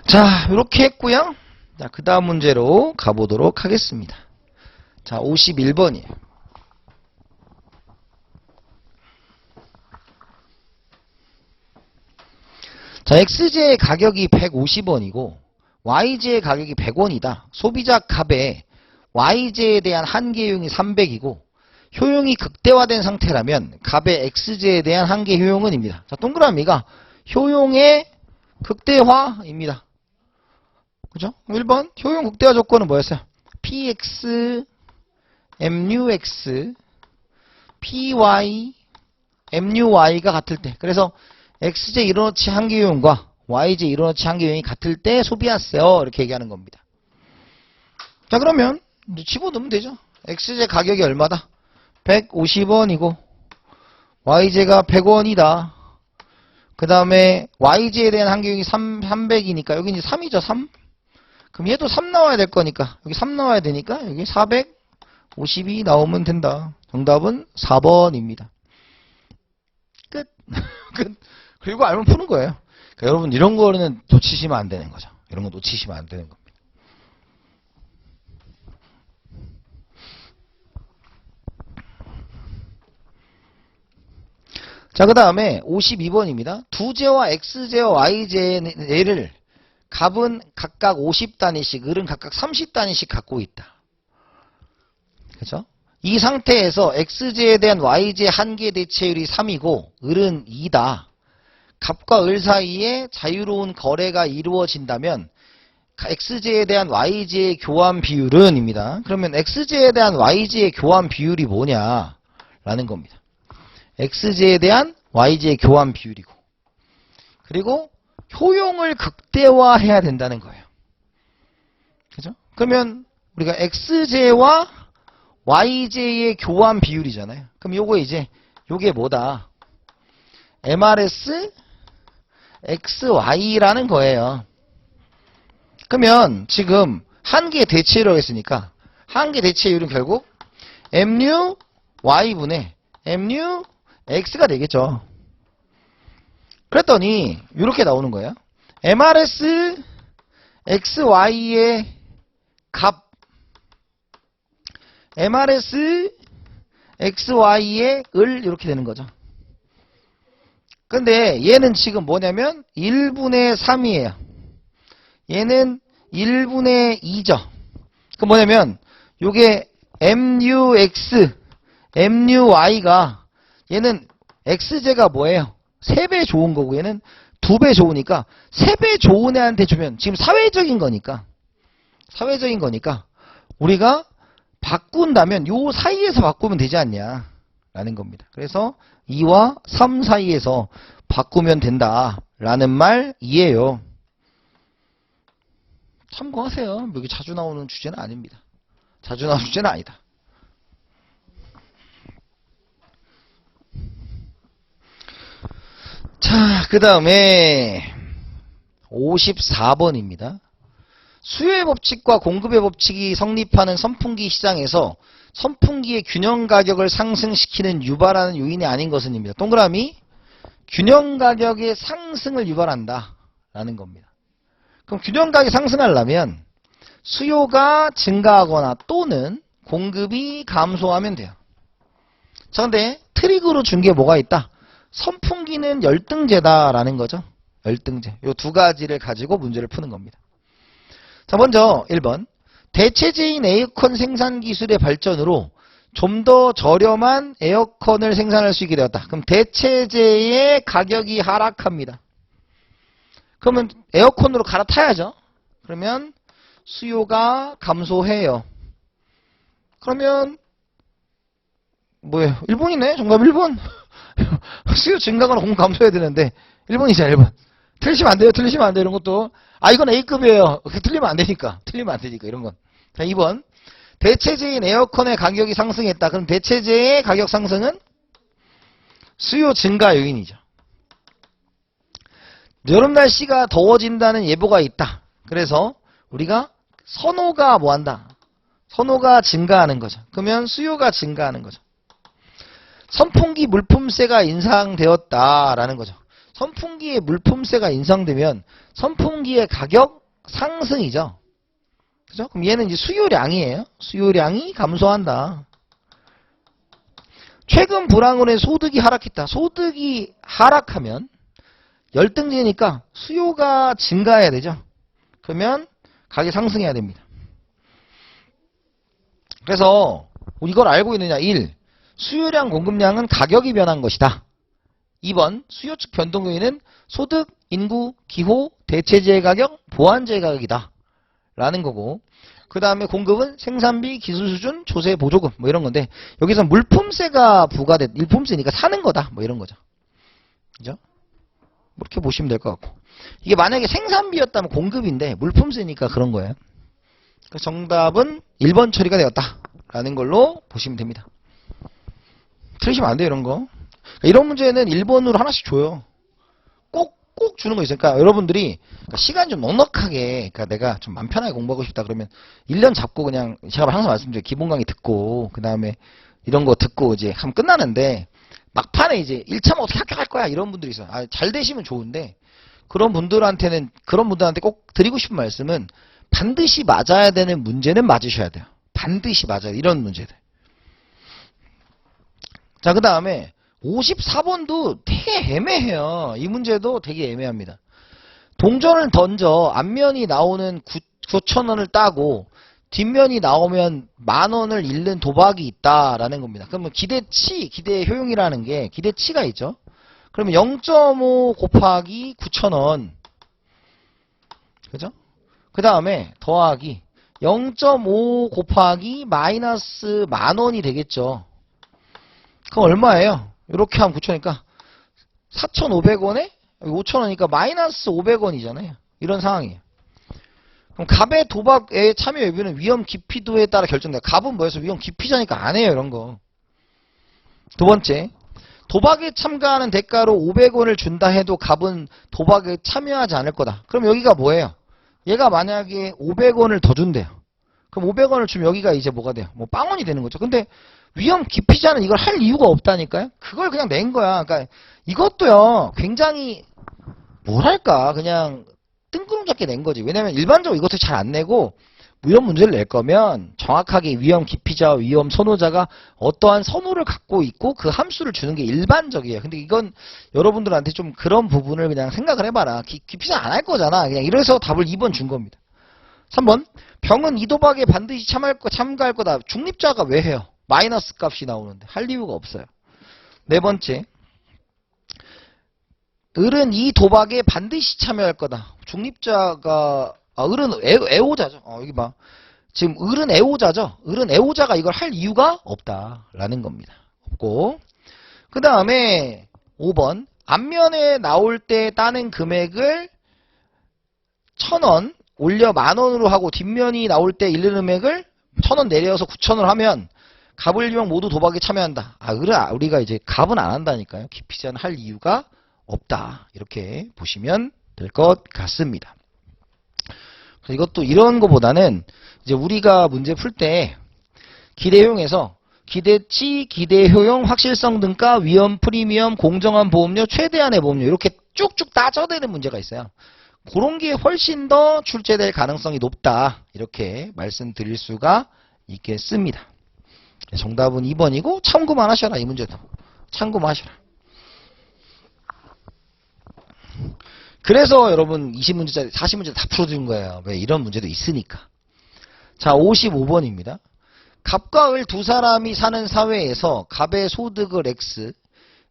자, 이렇게 했고요. 자, 그 다음 문제로 가보도록 하겠습니다. 자, 51번이에요. 자, XJ의 가격이 150원이고 YJ의 가격이 100원이다. 소비자 값에 YJ에 대한 한계효용이 300이고 효용이 극대화된 상태라면 값의 XJ에 대한 한계 효용은 입니다. 자, 동그라미가 효용의 극대화입니다. 그죠? 1번 효용 극대화 조건은 뭐였어요? PX, MUX, PY, MUY가 같을 때. 그래서 XJ 일원어치 한계 효용과 YJ 일원어치 한계 효용이 같을 때 소비하세요. 이렇게 얘기하는 겁니다. 자, 그러면 이제 집어넣으면 되죠. XJ 가격이 얼마다? 150원이고 YJ가 100원이다. 그 다음에 YJ에 대한 한계 효용이 300이니까 여기 이제 3이죠. 3. 그럼 얘도 3 나와야 될 거니까 여기 3 나와야 되니까 여기 450이 나오면 된다. 정답은 4번입니다. 끝. 끝. 그리고 알면 푸는 거예요. 그러니까 여러분 이런 거는 놓치시면 안 되는 거죠. 이런 거 놓치시면 안 되는 겁니다. 자, 그 다음에 52번입니다. 두 제와 XJ와 YJ를 값은 각각 50단위씩, 을은 각각 30단위씩 갖고 있다. 그죠? 이 상태에서 XJ에 대한 YJ 한계 대체율이 3이고 을은 2다. 값과 을 사이에 자유로운 거래가 이루어진다면 XJ에 대한 YJ의 교환 비율은 입니다. 그러면 XJ에 대한 YJ의 교환 비율이 뭐냐 라는 겁니다. XJ에 대한 YJ의 교환 비율이고 그리고 효용을 극대화해야 된다는 거예요. 그죠? 그러면 우리가 XJ와 YJ의 교환 비율이잖아요. 그럼 요거 이제 요게 뭐다? MRS XY라는 거예요. 그러면 지금 한계 대체율이라고 했으니까 한계 대체율은 결국 MU Y분의 MU X가 되겠죠. 그랬더니 이렇게 나오는 거예요. MRS XY의 값 MRS XY의 을 이렇게 되는 거죠. 근데 얘는 지금 뭐냐면 1분의 3이에요. 얘는 1분의 2죠. 그 뭐냐면 요게 MUX, MUY가 얘는 XJ가 뭐예요? 3배 좋은 거고 얘는 2배 좋으니까 3배 좋은 애한테 주면 지금 사회적인 거니까 우리가 바꾼다면 요 사이에서 바꾸면 되지 않냐 라는 겁니다. 그래서 2와 3 사이에서 바꾸면 된다 라는 말이에요. 참고하세요. 여기 자주 나오는 주제는 아닙니다. 자주 나오는 주제는 아니다. 자, 그 다음에 54번입니다. 수요의 법칙과 공급의 법칙이 성립하는 선풍기 시장에서 선풍기의 균형 가격을 상승시키는 유발하는 요인이 아닌 것은입니다. 동그라미 균형 가격의 상승을 유발한다 라는 겁니다. 그럼 균형 가격이 상승하려면 수요가 증가하거나 또는 공급이 감소하면 돼요. 자, 근데 트릭으로 준 게 뭐가 있다? 선풍기는 열등제다라는 거죠. 열등제. 요 두 가지를 가지고 문제를 푸는 겁니다. 자, 먼저 1번. 대체제인 에어컨 생산 기술의 발전으로 좀 더 저렴한 에어컨을 생산할 수 있게 되었다. 그럼 대체제의 가격이 하락합니다. 그러면 에어컨으로 갈아타야죠. 그러면 수요가 감소해요. 그러면 뭐예요? 1번이네. 정답 1번. 수요 증가거나 공급 감소해야 되는데 1번이잖아요. 1번. 틀리시면 안 돼요. 틀리시면 안 돼요. 이런 것도. 아, 이건 A급이에요. 틀리면 안 되니까. 이런 건. 자, 2번. 대체제인 에어컨의 가격이 상승했다. 그럼 대체제의 가격 상승은 수요 증가 요인이죠. 여름 날씨가 더워진다는 예보가 있다. 그래서 우리가 선호가 뭐 한다? 선호가 증가하는 거죠. 그러면 수요가 증가하는 거죠. 선풍기 물품세가 인상되었다라는 거죠. 선풍기의 물품세가 인상되면 선풍기의 가격 상승이죠. 그죠? 그럼 얘는 이제 수요량이에요. 수요량이 감소한다. 최근 불황으로 인해 소득이 하락했다. 소득이 하락하면 열등제니까 수요가 증가해야 되죠. 그러면 가격이 상승해야 됩니다. 그래서 이걸 알고 있느냐. 1. 수요량 공급량은 가격이 변한 것이다. 2번 수요 측 변동 요인은 소득, 인구, 기호, 대체재 가격, 보완재 가격이다. 라는 거고, 그 다음에 공급은 생산비, 기술수준, 조세, 보조금 뭐 이런 건데, 여기서 물품세가 부과된, 일품세니까 사는 거다 뭐 이런 거죠. 그죠? 그렇게 보시면 될 것 같고, 이게 만약에 생산비였다면 공급인데 물품세니까 그런 거예요. 그래서 정답은 1번 처리가 되었다 라는 걸로 보시면 됩니다. 틀리시면 안 돼요 이런 거. 이런 문제는 1번으로 하나씩 줘요. 꼭 주는 거 있어요. 그러니까 여러분들이 시간 좀 넉넉하게, 그러니까 내가 좀 맘 편하게 공부하고 싶다 그러면 1년 잡고 그냥, 제가 항상 말씀드려요. 기본 강의 듣고, 그 다음에 이런 거 듣고 이제 하면 끝나는데, 막판에 이제 1차만 어떻게 합격할 거야 이런 분들이 있어요. 잘 되시면 좋은데, 그런 분들한테 꼭 드리고 싶은 말씀은, 반드시 맞아야 되는 문제는 맞으셔야 돼요. 반드시 맞아야 돼. 이런 문제들. 자, 그 다음에 54번도 되게 애매해요. 이 문제도 되게 애매합니다. 동전을 던져 앞면이 나오는 9,000원을 따고 뒷면이 나오면 10,000원을 잃는 도박이 있다라는 겁니다. 그러면 기대치, 기대 효용이라는 게 기대치가 있죠. 그러면 0.5 곱하기 9,000원. 그죠? 그 다음에 더하기 0.5 곱하기 마이너스 10,000원이 되겠죠. 그럼 얼마예요? 이렇게 하면 9,000원이니까 4,500원에 5,000원이니까 마이너스 500원이잖아요. 이런 상황이에요. 그럼 갑의 도박에 참여 여부는 위험 깊이도에 따라 결정돼요. 갑은 뭐여서 위험 깊이자니까 안 해요. 이런 거. 두 번째, 도박에 참가하는 대가로 500원을 준다 해도 갑은 도박에 참여하지 않을 거다. 그럼 여기가 뭐예요? 얘가 만약에 500원을 더 준대요. 그럼 500원을 주면 여기가 이제 뭐가 돼요? 뭐 빵원이 되는 거죠. 근데 위험 깊이자는 이걸 할 이유가 없다니까요. 그걸 그냥 낸 거야. 그러니까 이것도요, 굉장히 뭐랄까 그냥 뜬구름 잡게 낸 거지. 왜냐면 일반적으로 이것도 잘 안 내고, 이런 문제를 낼 거면 정확하게 위험 깊이자와 위험 선호자가 어떠한 선호를 갖고 있고 그 함수를 주는 게 일반적이에요. 근데 이건 여러분들한테 좀 그런 부분을 그냥 생각을 해봐라. 깊이자 안 할 거잖아. 그냥 이래서 답을 2번 준 겁니다. 3번, 병은 이 도박에 반드시 참가할 거다. 중립자가 왜 해요? 마이너스 값이 나오는데 할 이유가 없어요. 네 번째, 을은 이 도박에 반드시 참여할 거다. 중립자가, 을은 애호자죠. 여기 봐. 지금 을은 애호자죠. 을은 애호자가 이걸 할 이유가 없다라는 겁니다. 없고, 그 다음에 5번, 앞면에 나올 때 따는 금액을 1,000원 올려 10,000원으로 하고 뒷면이 나올 때 잃는 금액을 1,000원 내려서 9,000원 하면 갑을 이용 모두 도박에 참여한다. 우리가 이제 갑은 안 한다니까요. 기피자는 할 이유가 없다. 이렇게 보시면 될 것 같습니다. 이것도 이런 거보다는 이제 우리가 문제 풀 때 기대효용에서 기대치, 기대효용, 확실성 등가, 위험 프리미엄, 공정한 보험료, 최대한의 보험료 이렇게 쭉쭉 따져대는 문제가 있어요. 그런 게 훨씬 더 출제될 가능성이 높다. 이렇게 말씀드릴 수가 있겠습니다. 정답은 2번이고 참고만 하셔라. 이 문제도 참고만 하셔라. 그래서 여러분 20문제짜리 40문제 다 풀어준 거예요. 왜? 이런 문제도 있으니까. 자, 55번입니다. 갑과 을 두 사람이 사는 사회에서 갑의 소득을 X,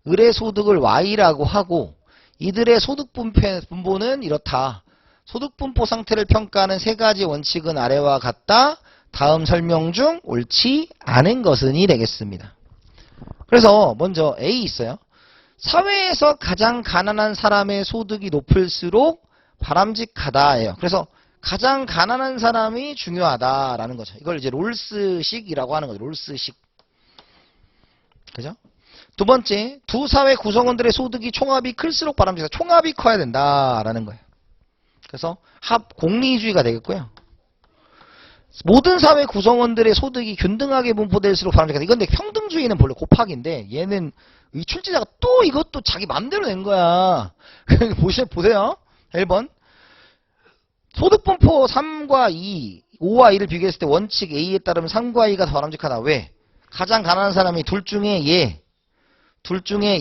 을의 소득을 Y라고 하고 이들의 소득 분포는 이렇다. 소득 분포 상태를 평가하는 세 가지 원칙은 아래와 같다. 다음 설명 중 옳지 않은 것은이 되겠습니다. 그래서 먼저 A 있어요. 사회에서 가장 가난한 사람의 소득이 높을수록 바람직하다예요. 그래서 가장 가난한 사람이 중요하다라는 거죠. 이걸 이제 롤스식이라고 하는 거죠. 롤스식. 그죠? 두 번째, 두 사회 구성원들의 소득이 총합이 클수록 바람직하다. 총합이 커야 된다라는 거예요. 그래서 합 공리주의가 되겠고요. 모든 사회 구성원들의 소득이 균등하게 분포될수록 바람직하다. 이건 근데 평등주의는 본래 곱하기인데 얘는 이 출제자가 또 이것도 자기 맘대로 낸 거야. 보세요. 1번. 소득 분포 분포 3과 2, 5와 2를 비교했을 때 원칙 A에 따르면 3과 2가 더 바람직하다. 왜? 가장 가난한 사람이 둘 중에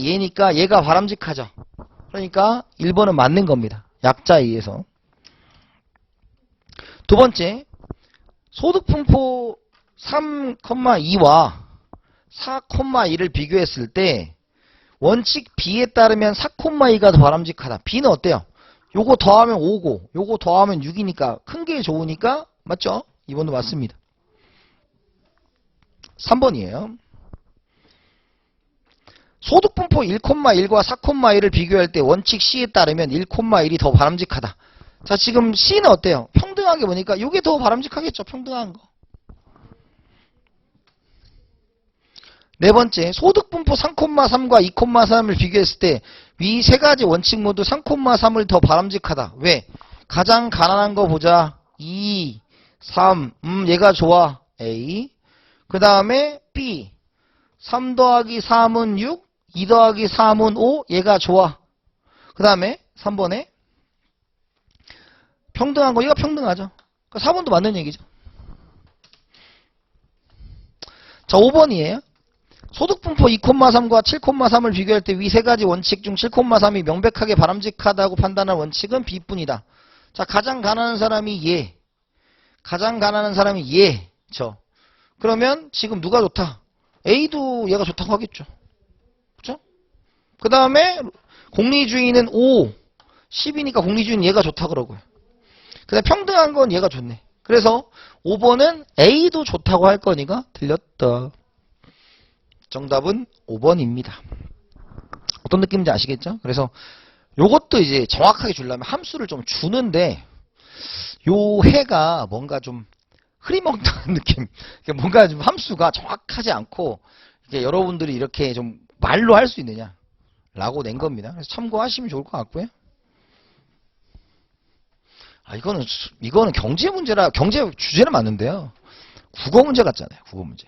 얘니까 얘가 바람직하죠. 그러니까 1번은 맞는 겁니다. 약자에 의해서. 두 번째, 소득분포 3,2와 4,2를 비교했을 때 원칙 B에 따르면 4,2가 더 바람직하다. B는 어때요? 요거 더하면 5고 요거 더하면 6이니까 큰 게 좋으니까 맞죠? 2번도 맞습니다. 3번이에요. 소득분포 1,1과 4,1을 비교할 때 원칙 C에 따르면 1,1이 더 바람직하다. 자, 지금 C는 어때요? 평등한 게 보니까 이게 더 바람직하겠죠. 평등한 거. 네 번째, 소득분포 3,3과 2,3을 비교했을 때 위 세 가지 원칙 모두 3,3을 더 바람직하다. 왜? 가장 가난한 거 보자. 2, 3, 얘가 좋아. A. 그 다음에 B. 3 더하기 3은 6, 2 더하기 3은 5, 얘가 좋아. 그 다음에 3번에 평등한 거, 얘가 평등하죠. 그러니까 4번도 맞는 얘기죠. 자, 5번이에요. 소득분포 2,3과 7,3을 비교할 때 위 세 가지 원칙 중 7,3이 명백하게 바람직하다고 판단한 원칙은 B뿐이다. 자, 가장 가난한 사람이 얘. 가장 가난한 사람이 얘. 그러면 지금 누가 좋다? A도 얘가 좋다고 하겠죠. 그쵸? 그 다음에 공리주의는 5, 10이니까 공리주의는 얘가 좋다 그러고요. 그 다음에 평등한 건 얘가 좋네. 그래서 5번은 A도 좋다고 할 거니까 틀렸다. 정답은 5번입니다. 어떤 느낌인지 아시겠죠? 그래서 요것도 이제 정확하게 주려면 함수를 좀 주는데 요 해가 뭔가 좀 흐리멍텅한 느낌. 뭔가 좀 함수가 정확하지 않고 이게 여러분들이 이렇게 좀 말로 할 수 있느냐 라고 낸 겁니다. 그래서 참고하시면 좋을 것 같고요. 이거는 경제 문제라 경제 주제는 맞는데요. 국어 문제 같잖아요. 국어 문제.